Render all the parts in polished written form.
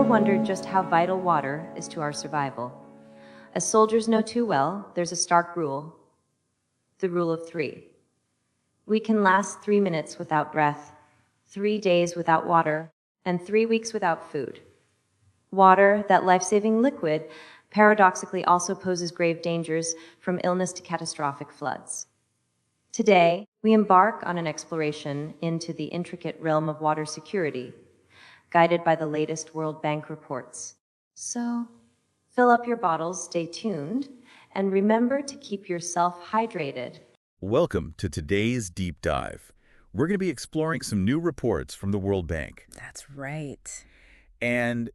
wondered just how vital water is to our survival? As soldiers know too well, there's a stark rule, the rule of three. We can last 3 minutes without breath, 3 days without water, and 3 weeks without food. Water, that life-saving liquid, paradoxically also poses grave dangers from illness to catastrophic floods. Today, we embark on an exploration into the intricate realm of water security, guided by the latest World Bank reports. So, fill up your bottles, stay tuned, and remember to keep yourself hydrated. Welcome to today's deep dive. We're going to be exploring some new reports from the World Bank. That's right. And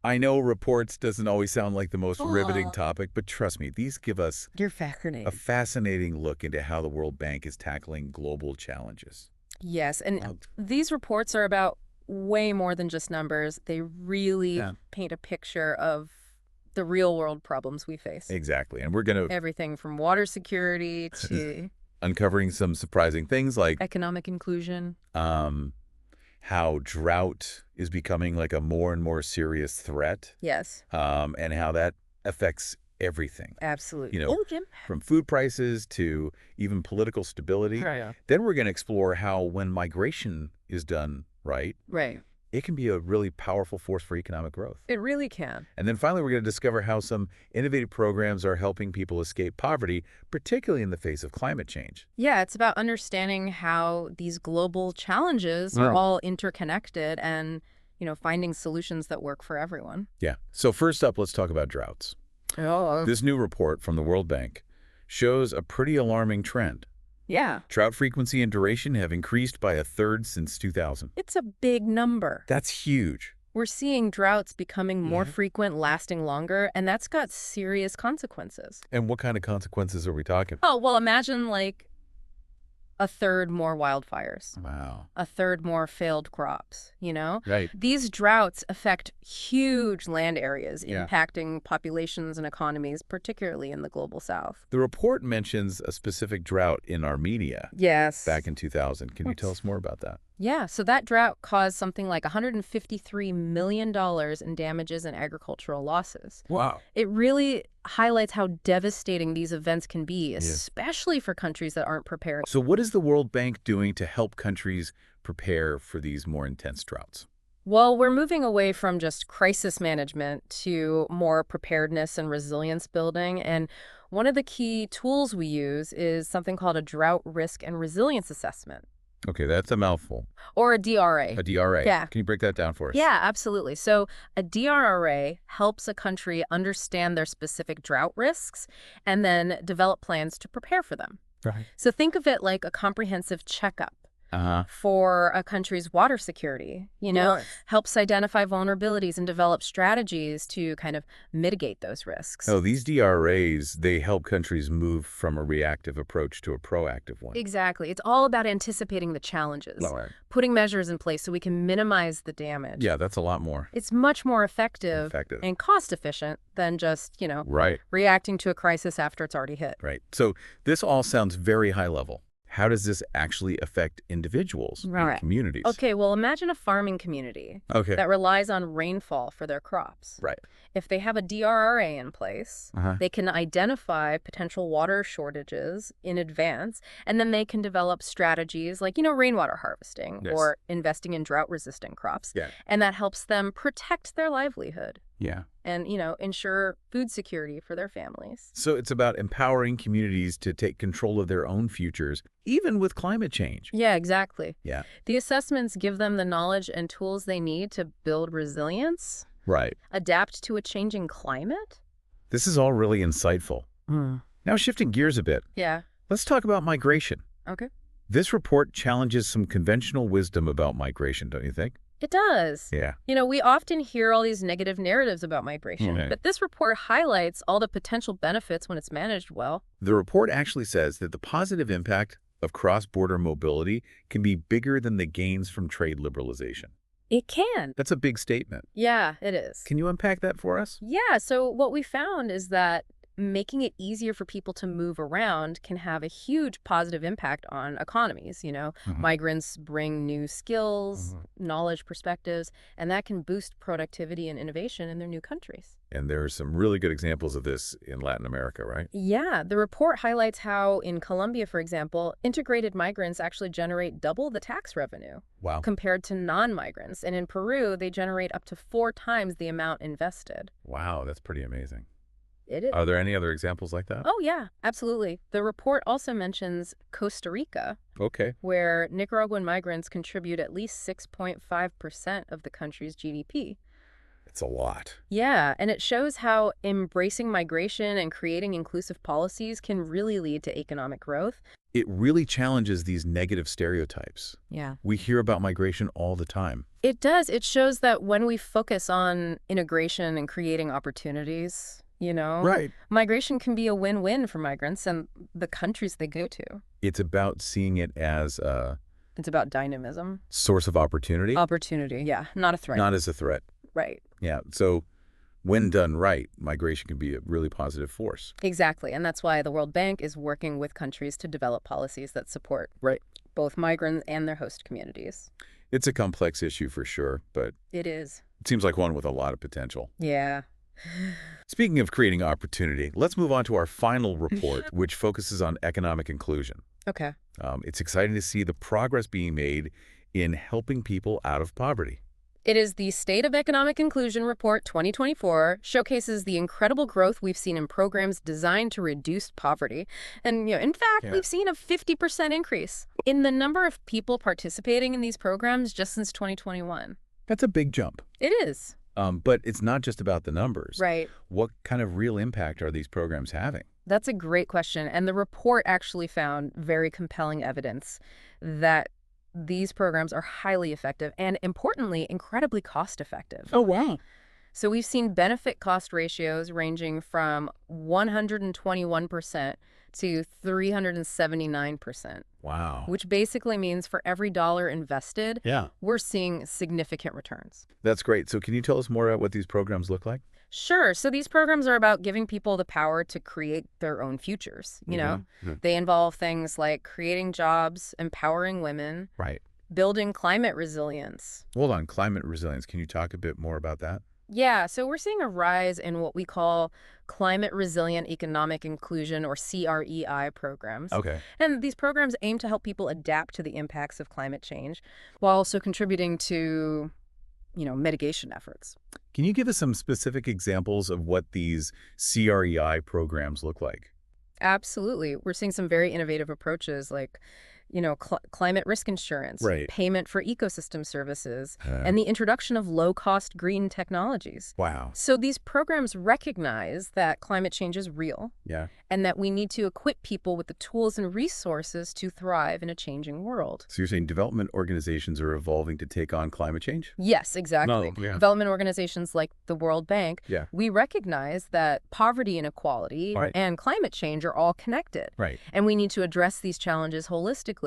I know reports doesn't always sound like the most riveting topic, but trust me, these give us You're fascinating. a fascinating look into how the World Bank is tackling global challenges. Yes, and these reports are about way more than just numbers. They really paint a picture of the real world problems we face. Exactly. And we're going to Everything from water security to uncovering some surprising things like economic inclusion. How drought is becoming like a more and more serious threat. Yes. And how that affects everything. Absolutely. You know, from food prices to even political stability. Then we're going to explore how when migration is done right, it can be a really powerful force for economic growth. It really can. And then finally, we're going to discover how some innovative programs are helping people escape poverty, particularly in the face of climate change. Yeah, it's about understanding how these global challenges are all interconnected and, finding solutions that work for everyone. Yeah. So first up, let's talk about droughts. This new report from the World Bank shows a pretty alarming trend. Yeah. Drought frequency and duration have increased by 1/3 since 2000. It's a big number. That's huge. We're seeing droughts becoming more frequent, lasting longer, and that's got serious consequences. And what kind of consequences are we talking? Oh, well, imagine like 1/3 more wildfires. Wow. 1/3 more failed crops, Right. These droughts affect huge land areas, impacting populations and economies, particularly in the global south. The report mentions a specific drought in Armenia. Yes. Back in 2000. Can you tell us more about that? Yeah, so that drought caused something like $153 million in damages and agricultural losses. Wow. It really highlights how devastating these events can be, especially for countries that aren't prepared. So what is the World Bank doing to help countries prepare for these more intense droughts? Well, we're moving away from just crisis management to more preparedness and resilience building. And one of the key tools we use is something called a drought risk and resilience assessment. Okay, that's a mouthful. Or a DRA. A DRA. Yeah. Can you break that down for us? Yeah, absolutely. So a DRA helps a country understand their specific drought risks and then develop plans to prepare for them. Right. So think of it like a comprehensive checkup for a country's water security, helps identify vulnerabilities and develop strategies to kind of mitigate those risks. Oh, these DRAs, they help countries move from a reactive approach to a proactive one. Exactly. It's all about anticipating the challenges, putting measures in place so we can minimize the damage. Yeah, that's a lot more. It's much more effective and cost efficient than just, reacting to a crisis after it's already hit. Right. So this all sounds very high level. How does this actually affect individuals and communities? Okay, well, imagine a farming community that relies on rainfall for their crops. Right. If they have a DRRA in place, they can identify potential water shortages in advance, and then they can develop strategies like, rainwater harvesting or investing in drought-resistant crops. Yeah. And that helps them protect their livelihood. Yeah. And, ensure food security for their families. So it's about empowering communities to take control of their own futures, even with climate change. Yeah, exactly. Yeah. The assessments give them the knowledge and tools they need to build resilience. Right. Adapt to a changing climate. This is all really insightful. Now shifting gears a bit. Yeah. Let's talk about migration. Okay. This report challenges some conventional wisdom about migration, don't you think? It does. Yeah. We often hear all these negative narratives about migration, but this report highlights all the potential benefits when it's managed well. The report actually says that the positive impact of cross-border mobility can be bigger than the gains from trade liberalization. It can. That's a big statement. Yeah, it is. Can you unpack that for us? Yeah, so what we found is that making it easier for people to move around can have a huge positive impact on economies. Migrants bring new skills, knowledge, perspectives, and that can boost productivity and innovation in their new countries. And there are some really good examples of this in Latin America, right? Yeah, the report highlights how in Colombia, for example, integrated migrants actually generate double the tax revenue compared to non-migrants. And in Peru, they generate up to 4 times the amount invested. Wow, that's pretty amazing. It is. Are there any other examples like that? Oh, yeah, absolutely. The report also mentions Costa Rica, where Nicaraguan migrants contribute at least 6.5% of the country's GDP. It's a lot. Yeah, and it shows how embracing migration and creating inclusive policies can really lead to economic growth. It really challenges these negative stereotypes. Yeah. We hear about migration all the time. It does. It shows that when we focus on integration and creating opportunities, migration can be a win-win for migrants and the countries they go to. It's about seeing it as a... It's about dynamism. Source of opportunity? Opportunity, yeah. Not a threat. Not as a threat. Right. Yeah. So when done right, migration can be a really positive force. Exactly. And that's why the World Bank is working with countries to develop policies that support both migrants and their host communities. It's a complex issue for sure, but it is. It seems like one with a lot of potential. Yeah. Speaking of creating opportunity, let's move on to our final report, which focuses on economic inclusion. Okay. It's exciting to see the progress being made in helping people out of poverty. It is the State of Economic Inclusion Report 2024, showcases the incredible growth we've seen in programs designed to reduce poverty. And, in fact, we've seen a 50% increase in the number of people participating in these programs just since 2021. That's a big jump. It is. But it's not just about the numbers. Right. What kind of real impact are these programs having? That's a great question. And the report actually found very compelling evidence that these programs are highly effective and, importantly, incredibly cost-effective. Oh, wow. So we've seen benefit-cost ratios ranging from 121% to 379%. Wow. Which basically means for every dollar invested, we're seeing significant returns. That's great. So can you tell us more about what these programs look like? Sure. So these programs are about giving people the power to create their own futures. They involve things like creating jobs, empowering women, building climate resilience. Hold on, climate resilience. Can you talk a bit more about that? Yeah, so we're seeing a rise in what we call climate resilient economic inclusion, or CREI programs. Okay. And these programs aim to help people adapt to the impacts of climate change while also contributing to, mitigation efforts. Can you give us some specific examples of what these CREI programs look like? Absolutely. We're seeing some very innovative approaches like climate risk insurance, payment for ecosystem services, and the introduction of low-cost green technologies. Wow. So these programs recognize that climate change is real and that we need to equip people with the tools and resources to thrive in a changing world. So you're saying development organizations are evolving to take on climate change? Yes, exactly. Development organizations like the World Bank, we recognize that poverty inequality and climate change are all connected. And we need to address these challenges holistically.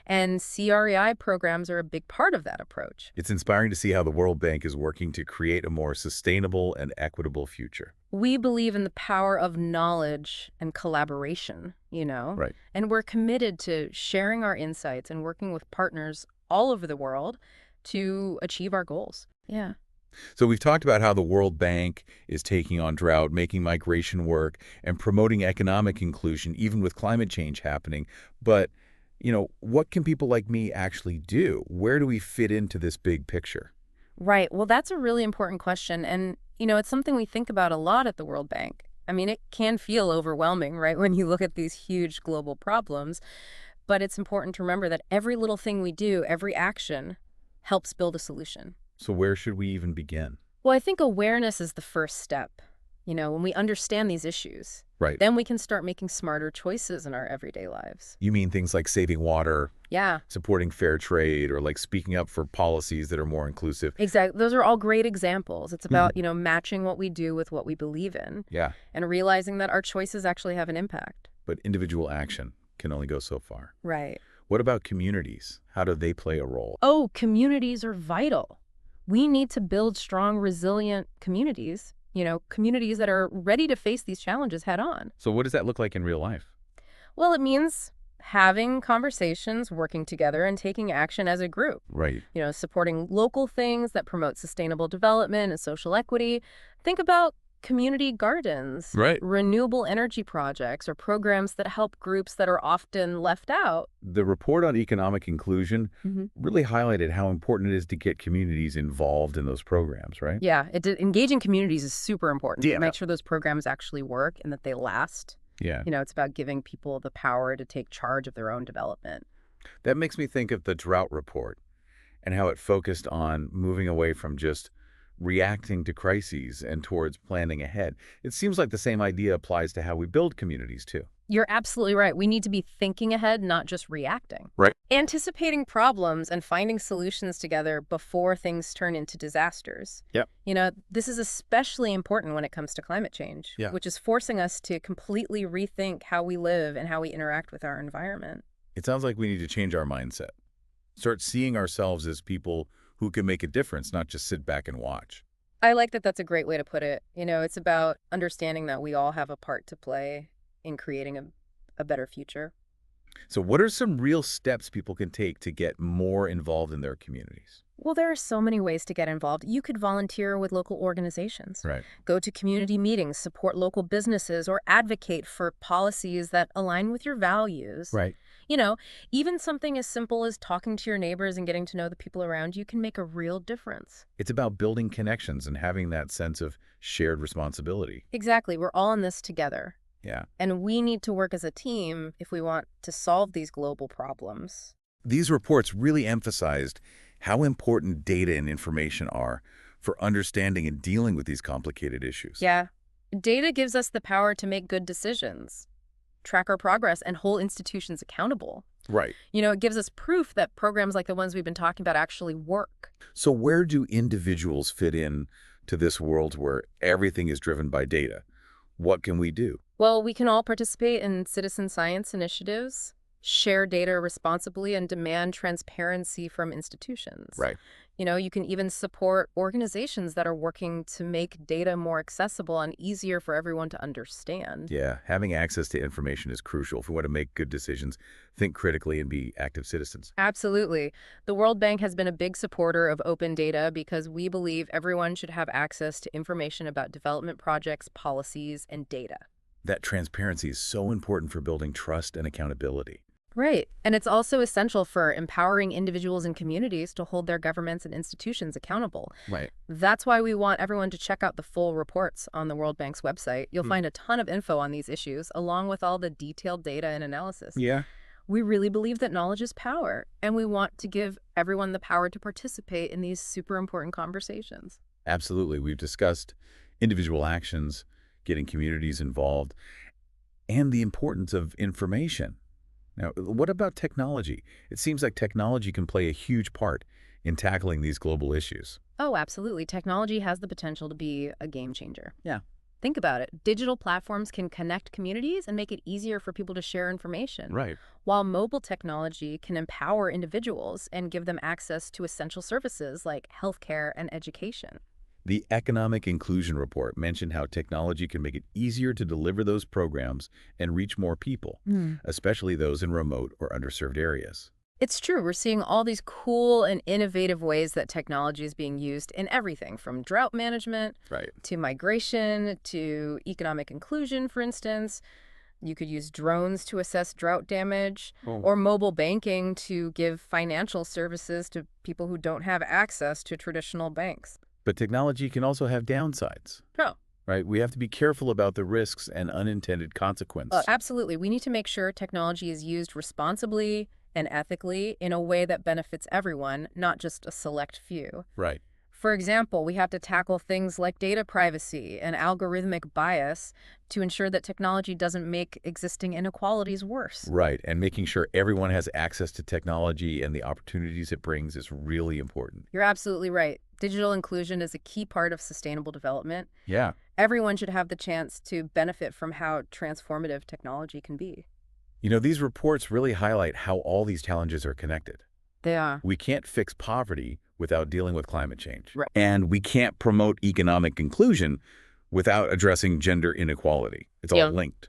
And CREI programs are a big part of that approach. It's inspiring to see how the World Bank is working to create a more sustainable and equitable future. We believe in the power of knowledge and collaboration, and we're committed to sharing our insights and working with partners all over the world to achieve our goals. Yeah. So we've talked about how the World Bank is taking on drought, making migration work, and promoting economic inclusion, even with climate change happening. But what can people like me actually do? Where do we fit into this big picture? Right. Well, that's a really important question. And, it's something we think about a lot at the World Bank. I mean, it can feel overwhelming, right, when you look at these huge global problems. But it's important to remember that every little thing we do, every action, helps build a solution. So where should we even begin? Well, I think awareness is the first step. When we understand these issues, then we can start making smarter choices in our everyday lives. You mean things like saving water, supporting fair trade, or like speaking up for policies that are more inclusive? Exactly. Those are all great examples. It's about, matching what we do with what we believe in. And realizing that our choices actually have an impact. But individual action can only go so far. Right. What about communities? How do they play a role? Oh, communities are vital. We need to build strong, resilient communities. communities that are ready to face these challenges head on. So what does that look like in real life? Well, it means having conversations, working together, and taking action as a group. Right. Supporting local things that promote sustainable development and social equity. Think about community gardens, Right. renewable energy projects, or programs that help groups that are often left out. The report on economic inclusion really highlighted how important it is to get communities involved in those programs, right? Yeah, engaging communities is super important Yeah. to make sure those programs actually work and that they last. Yeah. It's about giving people the power to take charge of their own development. That makes me think of the Drought report and how it focused on moving away from just reacting to crises and towards planning ahead. It seems like the same idea applies to how we build communities, too. You're absolutely right. We need to be thinking ahead, not just reacting. Right. Anticipating problems and finding solutions together before things turn into disasters. Yep. This is especially important when it comes to climate change, which is forcing us to completely rethink how we live and how we interact with our environment. It sounds like we need to change our mindset. Start seeing ourselves as people who can make a difference, not just sit back and watch. I like that. That's a great way to put it. It's about understanding that we all have a part to play in creating a better future. So what are some real steps people can take to get more involved in their communities? Well, there are so many ways to get involved. You could volunteer with local organizations. Right. Go to community meetings, support local businesses, or advocate for policies that align with your values. Right. Even something as simple as talking to your neighbors and getting to know the people around you can make a real difference. It's about building connections and having that sense of shared responsibility. Exactly. We're all in this together. Yeah. And we need to work as a team if we want to solve these global problems. These reports really emphasized how important data and information are for understanding and dealing with these complicated issues. Yeah. Data gives us the power to make good decisions, track our progress, and hold institutions accountable. Right. It gives us proof that programs like the ones we've been talking about actually work. So where do individuals fit in to this world where everything is driven by data? What can we do? Well, we can all participate in citizen science initiatives, share data responsibly, and demand transparency from institutions. Right. You can even support organizations that are working to make data more accessible and easier for everyone to understand. Yeah, having access to information is crucial if we want to make good decisions, think critically, and be active citizens. Absolutely. The World Bank has been a big supporter of open data because we believe everyone should have access to information about development projects, policies, and data. That transparency is so important for building trust and accountability. Right. And it's also essential for empowering individuals and communities to hold their governments and institutions accountable. Right. That's why we want everyone to check out the full reports on the World Bank's website. You'll find a ton of info on these issues, along with all the detailed data and analysis. Yeah. We really believe that knowledge is power, and we want to give everyone the power to participate in these super important conversations. Absolutely. We've discussed individual actions, getting communities involved, and the importance of information. Now, what about technology? It seems like technology can play a huge part in tackling these global issues. Oh, absolutely. Technology has the potential to be a game changer. Yeah. Think about it. Digital platforms can connect communities and make it easier for people to share information. Right. While mobile technology can empower individuals and give them access to essential services like healthcare and education. The Economic Inclusion Report mentioned how technology can make it easier to deliver those programs and reach more people, especially those in remote or underserved areas. It's true. We're seeing all these cool and innovative ways that technology is being used in everything from drought management to migration to economic inclusion, for instance. You could use drones to assess drought damage or mobile banking to give financial services to people who don't have access to traditional banks. But technology can also have downsides. Oh. Right? We have to be careful about the risks and unintended consequences. Absolutely. We need to make sure technology is used responsibly and ethically in a way that benefits everyone, not just a select few. Right. For example, we have to tackle things like data privacy and algorithmic bias to ensure that technology doesn't make existing inequalities worse. Right. And making sure everyone has access to technology and the opportunities it brings is really important. You're absolutely right. Digital inclusion is a key part of sustainable development. Yeah. Everyone should have the chance to benefit from how transformative technology can be. These reports really highlight how all these challenges are connected. They are. We can't fix poverty without dealing with climate change. Right. And we can't promote economic inclusion without addressing gender inequality. It's all Yeah. linked.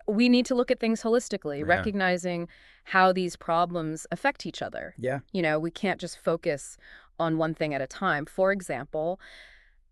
We need to look at things holistically, Yeah. recognizing how these problems affect each other. Yeah. We can't just focus on one thing at a time. For example,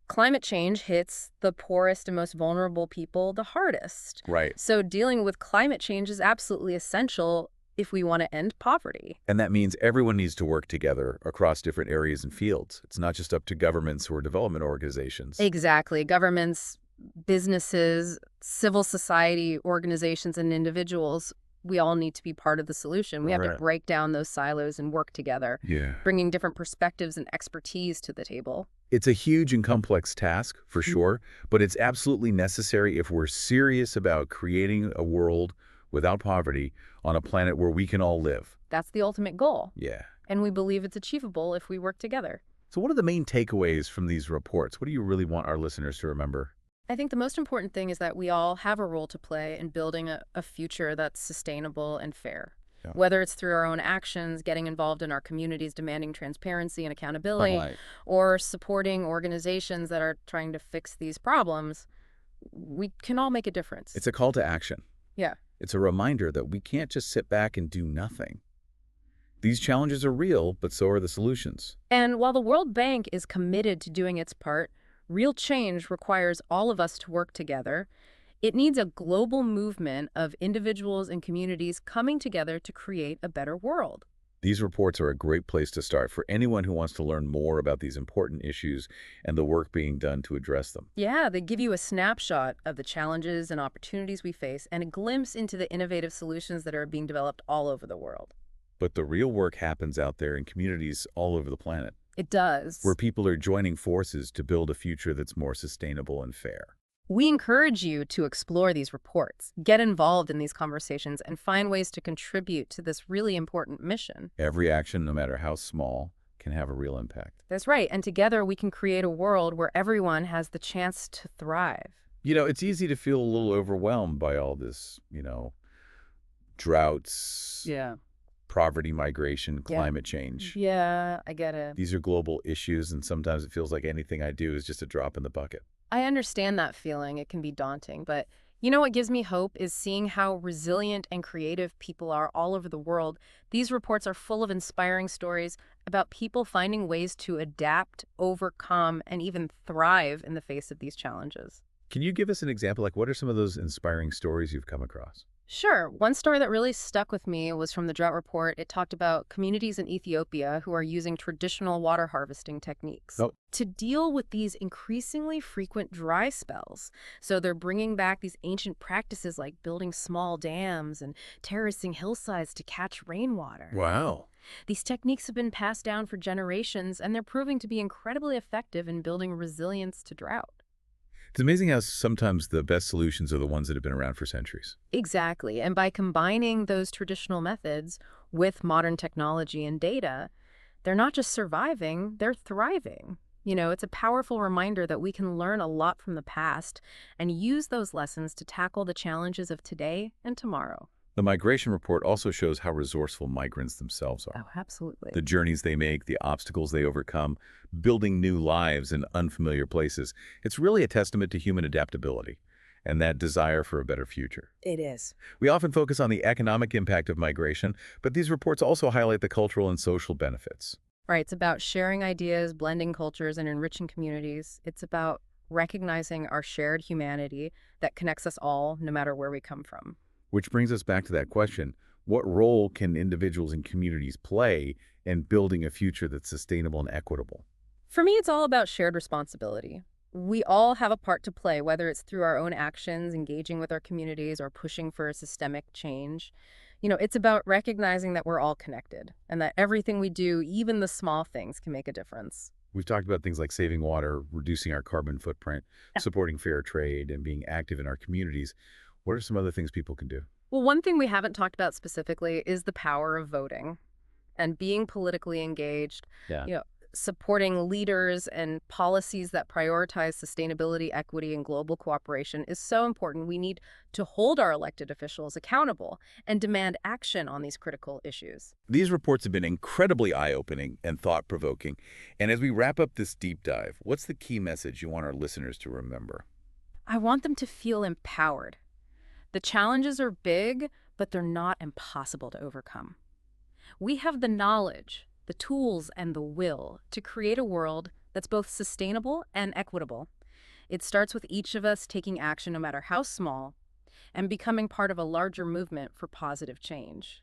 climate change hits the poorest and most vulnerable people the hardest. Right. So dealing with climate change is absolutely essential if we want to end poverty. And that means everyone needs to work together across different areas and fields. It's not just up to governments or development organizations. Exactly. Governments, businesses, civil society organizations, and individuals, we all need to be part of the solution. We have to break down those silos and work together, bringing different perspectives and expertise to the table. It's a huge and complex task, for sure, but it's absolutely necessary if we're serious about creating a world without poverty on a planet where we can all live. That's the ultimate goal. Yeah. And we believe it's achievable if we work together. So what are the main takeaways from these reports? What do you really want our listeners to remember? I think the most important thing is that we all have a role to play in building a future that's sustainable and fair. Yeah. Whether it's through our own actions, getting involved in our communities, demanding transparency and accountability, or supporting organizations that are trying to fix these problems, we can all make a difference. It's a call to action. Yeah. It's a reminder that we can't just sit back and do nothing. These challenges are real, but so are the solutions. And while the World Bank is committed to doing its part, real change requires all of us to work together. It needs a global movement of individuals and communities coming together to create a better world. These reports are a great place to start for anyone who wants to learn more about these important issues and the work being done to address them. Yeah, they give you a snapshot of the challenges and opportunities we face and a glimpse into the innovative solutions that are being developed all over the world. But the real work happens out there in communities all over the planet. It does. Where people are joining forces to build a future that's more sustainable and fair. We encourage you to explore these reports, get involved in these conversations, and find ways to contribute to this really important mission. Every action, no matter how small, can have a real impact. That's right. And together we can create a world where everyone has the chance to thrive. It's easy to feel a little overwhelmed by all this, droughts, poverty, migration, climate change. Yeah, I get it. These are global issues, and sometimes it feels like anything I do is just a drop in the bucket. I understand that feeling. It can be daunting, but what gives me hope is seeing how resilient and creative people are all over the world. These reports are full of inspiring stories about people finding ways to adapt, overcome, and even thrive in the face of these challenges. Can you give us an example? What are some of those inspiring stories you've come across? Sure. One story that really stuck with me was from the Drought report. It talked about communities in Ethiopia who are using traditional water harvesting techniques to deal with these increasingly frequent dry spells. So they're bringing back these ancient practices like building small dams and terracing hillsides to catch rainwater. Wow. These techniques have been passed down for generations, and they're proving to be incredibly effective in building resilience to drought. It's amazing how sometimes the best solutions are the ones that have been around for centuries. Exactly. And by combining those traditional methods with modern technology and data, they're not just surviving, they're thriving. It's a powerful reminder that we can learn a lot from the past and use those lessons to tackle the challenges of today and tomorrow. The migration report also shows how resourceful migrants themselves are. Oh, absolutely. The journeys they make, the obstacles they overcome, building new lives in unfamiliar places. It's really a testament to human adaptability and that desire for a better future. It is. We often focus on the economic impact of migration, but these reports also highlight the cultural and social benefits. Right. It's about sharing ideas, blending cultures, and enriching communities. It's about recognizing our shared humanity that connects us all, no matter where we come from. Which brings us back to that question, what role can individuals and communities play in building a future that's sustainable and equitable? For me, it's all about shared responsibility. We all have a part to play, whether it's through our own actions, engaging with our communities, or pushing for a systemic change. It's about recognizing that we're all connected and that everything we do, even the small things, can make a difference. We've talked about things like saving water, reducing our carbon footprint, supporting fair trade, and being active in our communities. What are some other things people can do? Well, one thing we haven't talked about specifically is the power of voting and being politically engaged. Supporting leaders and policies that prioritize sustainability, equity, and global cooperation is so important. We need to hold our elected officials accountable and demand action on these critical issues. These reports have been incredibly eye-opening and thought-provoking. And as we wrap up this deep dive, what's the key message you want our listeners to remember? I want them to feel empowered. The challenges are big, but they're not impossible to overcome. We have the knowledge, the tools, and the will to create a world that's both sustainable and equitable. It starts with each of us taking action, no matter how small, and becoming part of a larger movement for positive change.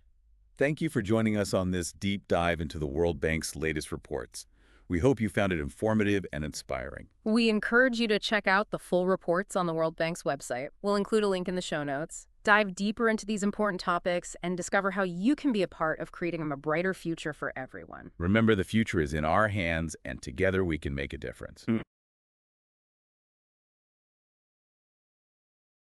Thank you for joining us on this deep dive into the World Bank's latest reports. We hope you found it informative and inspiring. We encourage you to check out the full reports on the World Bank's website. We'll include a link in the show notes. Dive deeper into these important topics and discover how you can be a part of creating a brighter future for everyone. Remember, the future is in our hands, and together we can make a difference.